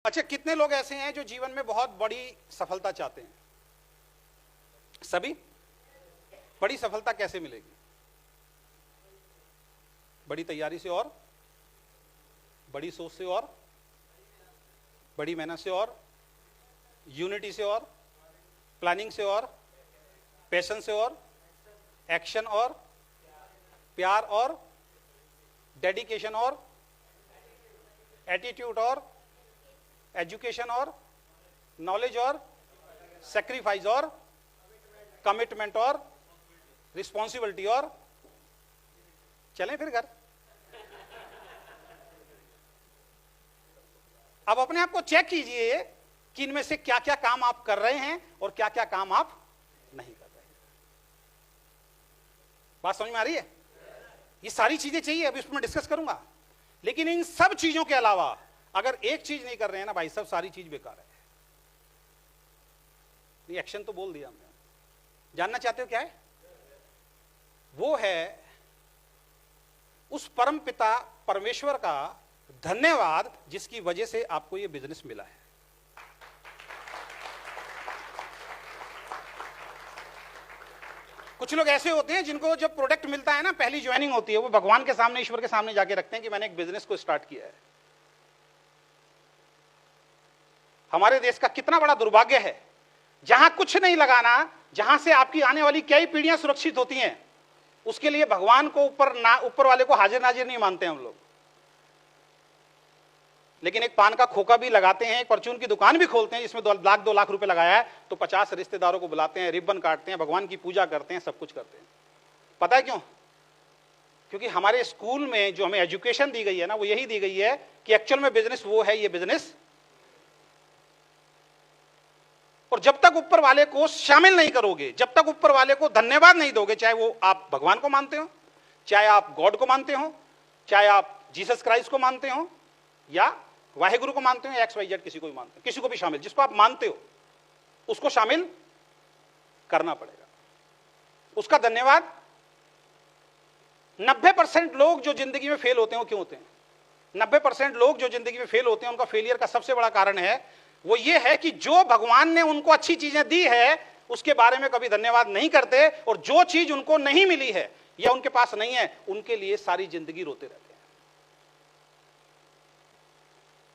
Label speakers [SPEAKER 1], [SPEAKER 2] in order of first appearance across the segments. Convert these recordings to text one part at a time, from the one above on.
[SPEAKER 1] अच्छा, कितने लोग ऐसे हैं जो जीवन में बहुत बड़ी सफलता चाहते हैं? सभी? बड़ी सफलता कैसे मिलेगी? बड़ी तैयारी से, और बड़ी सोच से, और बड़ी मेहनत से, और यूनिटी से, और प्लानिंग से, और पैशन से, और एक्शन, और प्यार, और डेडिकेशन, और एटीट्यूड, और एजुकेशन, और नॉलेज, और सेक्रीफाइस, और कमिटमेंट, और रिस्पॉन्सिबिलिटी, और चलें फिर घर। अब अपने आप को चेक कीजिए कि इनमें से क्या क्या काम आप कर रहे हैं और क्या क्या काम आप नहीं कर रहे हैं। बात समझ में आ रही है? ये सारी चीजें चाहिए, अब इसमें डिस्कस करूंगा। लेकिन इन सब चीजों के अलावा अगर एक चीज नहीं कर रहे हैं ना भाई साहब, सारी चीज बेकार है। ये एक्शन तो बोल दिया हमने। जानना चाहते हो क्या है? वो है उस परम पिता परमेश्वर का धन्यवाद जिसकी वजह से आपको ये बिजनेस मिला है। कुछ लोग ऐसे होते हैं जिनको जब प्रोडक्ट मिलता है ना, पहली ज्वाइनिंग होती है, वो भगवान के सामने, ईश्वर के सामने जाके रखते हैं कि मैंने एक बिजनेस को स्टार्ट किया है। हमारे देश का कितना बड़ा दुर्भाग्य है, जहां कुछ नहीं लगाना, जहां से आपकी आने वाली कई पीढ़ियां सुरक्षित होती हैं, उसके लिए भगवान को ऊपर वाले को हाजिर नाजिर नहीं मानते हम लोग। लेकिन एक पान का खोखा भी लगाते हैं, एक परचून की दुकान भी खोलते हैं जिसमें 2 लाख रुपए लगाया है, तो 50 रिश्तेदारों को बुलाते हैं, रिबन काटते हैं, भगवान की पूजा करते हैं, सब कुछ करते हैं। पता है क्यों? क्योंकि हमारे स्कूल में जो हमें एजुकेशन दी गई है ना, वो यही दी गई है कि एक्चुअल में बिजनेस वो है, ये बिजनेस। और जब तक ऊपर वाले को शामिल नहीं करोगे, जब तक ऊपर वाले को धन्यवाद नहीं दोगे, चाहे वो आप भगवान को मानते हो, चाहे आप गॉड को मानते हो, चाहे आप जीसस क्राइस्ट को मानते हो, या वाहेगुरु को मानते हो, XYZ किसी को भी मानते हो, किसी को भी शामिल, जिसको आप मानते हो उसको शामिल करना पड़ेगा। उसका धन्यवाद। 90% लोग जो जिंदगी में फेल होते हैं वो क्यों होते हैं? 90% लोग जो जिंदगी में फेल होते हैं, उनका फेलियर का सबसे बड़ा कारण है वो ये है कि जो भगवान ने उनको अच्छी चीजें दी है उसके बारे में कभी धन्यवाद नहीं करते, और जो चीज उनको नहीं मिली है या उनके पास नहीं है, उनके लिए सारी जिंदगी रोते रहते हैं।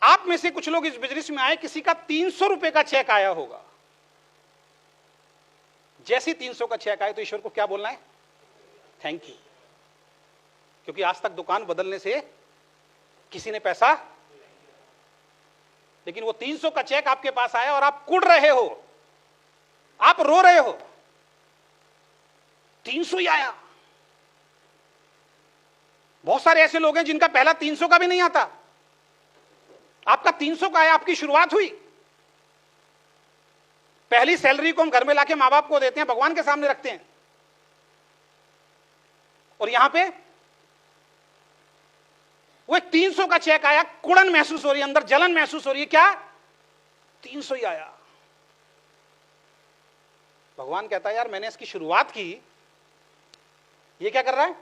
[SPEAKER 1] आप में से कुछ लोग इस बिजनेस में आए, किसी का 300 रुपए का चेक आया होगा, जैसे 300 का चेक आए तो ईश्वर को क्या बोलना है? Thank you. क्योंकि आज तक दुकान बदलने से किसी ने पैसा, लेकिन वो 300 का चेक आपके पास आया और आप कुड़ रहे हो, आप रो रहे हो, 300 ही आया। बहुत सारे ऐसे लोग हैं जिनका पहला 300 का भी नहीं आता, आपका 300 का आया, आपकी शुरुआत हुई। पहली सैलरी को हम घर में लाके मां बाप को देते हैं, भगवान के सामने रखते हैं, और यहां पे वो एक 300 का चेक आया, कुड़न महसूस हो रही है, अंदर जलन महसूस हो रही है, क्या 300 ही आया। भगवान कहता है यार मैंने इसकी शुरुआत की, ये क्या कर रहा है?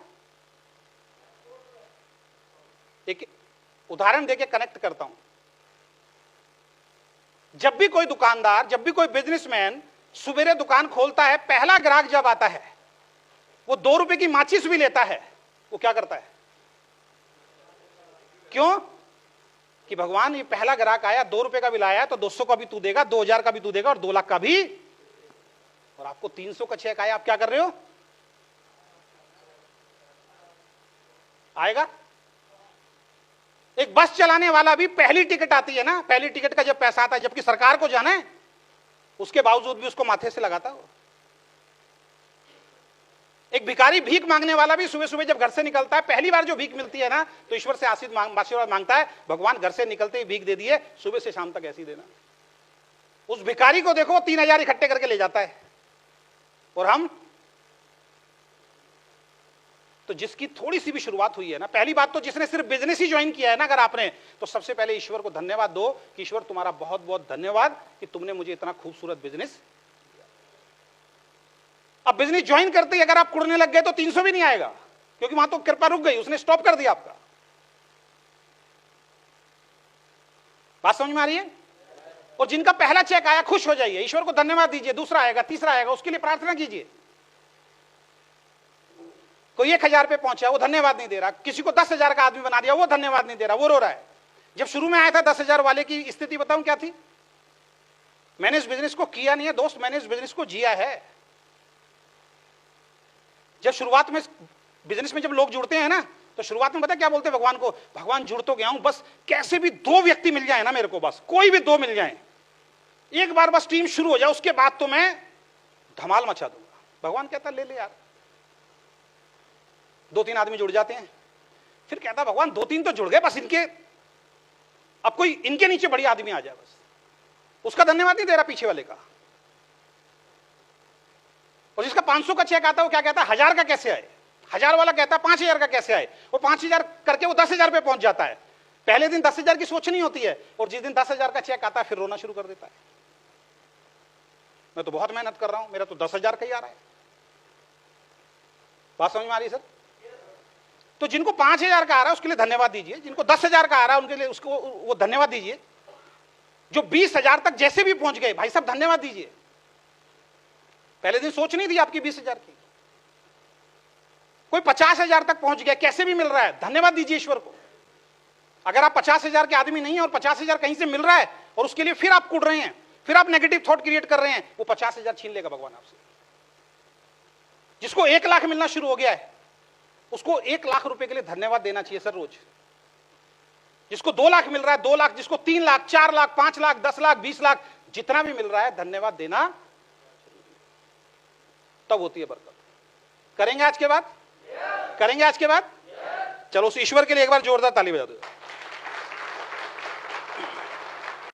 [SPEAKER 1] एक उदाहरण देके कनेक्ट करता हूं। जब भी कोई दुकानदार, जब भी कोई बिजनेसमैन सुबेरे दुकान खोलता है, पहला ग्राहक जब आता है, वो 2 रुपए की माचिस भी लेता है, वो क्या करता है? क्यों? कि भगवान ये पहला ग्राहक आया, 2 रुपए का भी लाया, तो 200 का भी तू देगा, 2000 का भी तू देगा, और 2 लाख का भी। और आपको 300 का चेक आया, आप क्या कर रहे हो? आएगा। एक बस चलाने वाला भी, पहली टिकट आती है ना, पहली टिकट का जब पैसा आता है, जबकि सरकार को जाना है, उसके बावजूद भी उसको माथे से लगाता हो। एक भिखारी भीख मांगने वाला भी सुबह सुबह जब घर से निकलता है, पहली बार जो भीख मिलती है ना, तो ईश्वर से आशीर्वाद मांगता है, भगवान घर से निकलते ही भीख दे दिए, सुबह से शाम तक ऐसी देना। उस भिखारी को देखो 3000 इकट्ठे करके ले जाता है, और हम तो जिसकी थोड़ी सी भी शुरुआत हुई है ना, पहली बात तो जिसने सिर्फ बिजनेस ही ज्वाइन किया है ना अगर आपने, तो सबसे पहले ईश्वर को धन्यवाद दो कि ईश्वर तुम्हारा बहुत बहुत धन्यवाद कि तुमने मुझे इतना खूबसूरत बिजनेस। अब बिजनेस ज्वाइन करते ही अगर आप कुड़ने लग गए तो 300 भी नहीं आएगा, क्योंकि वहां तो कृपा रुक गई, उसने स्टॉप कर दिया आपका। बात समझ में आ रही है? और जिनका पहला चेक आया खुश हो जाइए, ईश्वर को धन्यवाद दीजिए, दूसरा आएगा, तीसरा आएगा, उसके लिए प्रार्थना कीजिए। कोई 1000 पे पहुंचा, वो धन्यवाद नहीं दे रहा, किसी को 10,000 का आदमी बना दिया, वो धन्यवाद नहीं दे रहा, वो रो रहा है। जब शुरू में आया था 10,000 वाले की स्थिति बताऊं क्या थी? मैंने इस बिजनेस को किया नहीं है दोस्त, मैंने इस बिजनेस को जिया है। जब शुरुआत में बिजनेस में जब लोग जुड़ते हैं ना, तो शुरुआत में पता क्या बोलते हैं भगवान को? भगवान जुड़ तो गया हूं, बस कैसे भी 2 व्यक्ति मिल जाए ना मेरे को, बस कोई भी 2 मिल जाए, एक बार बस टीम शुरू हो जाए, उसके बाद तो मैं धमाल मचा दूंगा। भगवान कहता ले ले यार। 2-3 आदमी जुड़ जाते हैं, फिर कहता भगवान 2-3 तो जुड़ गए, बस इनके अब कोई इनके नीचे बड़ी आदमी आ जाए बस। उसका धन्यवाद नहीं दे रहा पीछे वाले का। और जिसका 500 का चेक आता है वो क्या कहता है? 1000 का कैसे आए? 1000 वाला कहता है 5000 का कैसे आए? वो 5000 करके वो 10,000 पे पहुंच जाता है। पहले दिन 10,000 की सोच नहीं होती है, और जिस दिन 10,000 का चेक आता है फिर रोना शुरू कर देता है। मैं तो बहुत मेहनत कर रहा हूं, मेरा तो 10,000 का ही आ रहा है। बात समझ में आ रही है सर? तो जिनको 5,000 का आ रहा है उसके लिए धन्यवाद दीजिए, जिनको 10,000 का आ रहा है उनके लिए उसको वो धन्यवाद दीजिए। जो 20,000 तक जैसे भी पहुंच गए भाई साहब धन्यवाद दीजिए। पहले दिन सोच नहीं थी आपकी 20,000 की। कोई 50,000 तक पहुंच गया, कैसे भी मिल रहा है, धन्यवाद दीजिए ईश्वर को। अगर आप 50,000 के आदमी नहीं है और 50,000 कहीं से मिल रहा है और उसके लिए फिर आप कूद रहे हैं, फिर आप नेगेटिव थॉट क्रिएट कर रहे हैं, वो 50,000 छीन लेगा भगवान आपसे। जिसको 1 लाख मिलना शुरू हो गया है उसको 1 लाख रुपए के लिए धन्यवाद देना चाहिए सर रोज। जिसको 2 लाख मिल रहा है 2 लाख, जिसको 3 लाख, 4 लाख, 5 लाख, 10 लाख, 20 लाख, जितना भी मिल रहा है धन्यवाद देना, तब होती है बरकत। करेंगे आज के बाद? करेंगे आज के बाद? चलो उस ईश्वर के लिए एक बार जोरदार ताली बजा दो।